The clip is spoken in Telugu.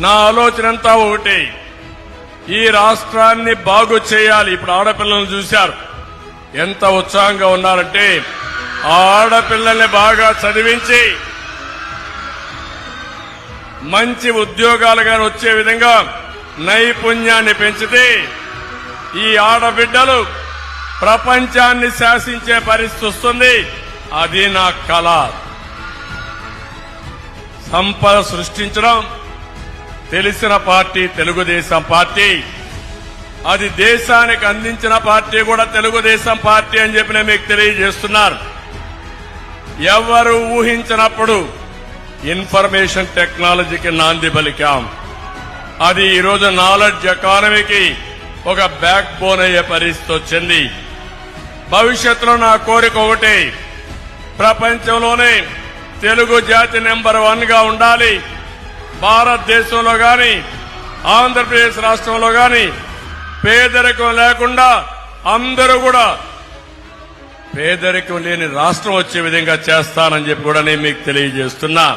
నా ఆలోచన అంతా ఒకటి, ఈ రాష్ట్రాన్ని బాగు చేయాలి. ఇప్పుడు ఆడపిల్లలను చూశారు ఎంత ఉత్సాహంగా ఉన్నారంటే, ఆ ఆడపిల్లల్ని బాగా చదివించి మంచి ఉద్యోగాలుగా వచ్చే విధంగా నైపుణ్యాన్ని పెంచితే ఈ ఆడబిడ్డలు ప్రపంచాన్ని శాసించే పరిస్థితి వస్తుంది. అది నా కళ. సంపద సృష్టించడం తెలిసిన పార్టీ తెలుగుదేశం పార్టీ. అది దేశానికి అందించిన పార్టీ కూడా తెలుగుదేశం పార్టీ అని చెప్పి నేను మీకు తెలియజేస్తున్నారు. ఎవరు ఊహించినప్పుడు ఇన్ఫర్మేషన్ టెక్నాలజీకి నాంది పలికాం. అది ఈరోజు నాలెడ్జ్ ఎకానమీకి ఒక బ్యాక్ బోన్ అయ్యే పరిస్థితి వచ్చింది. భవిష్యత్తులో నా కోరిక ఒకటి, ప్రపంచంలోనే తెలుగు జాతి నెంబర్ 1 గా ఉండాలి. భారతదేశంలో గాని ఆంధ్రప్రదేశ్ రాష్ట్రంలో గాని పేదరికం లేకుండా అందరూ కూడా పేదరికం లేని రాష్ట్రం వచ్చే విధంగా చేస్తానని చెప్పి కూడా నేను మీకు తెలియజేస్తున్నా.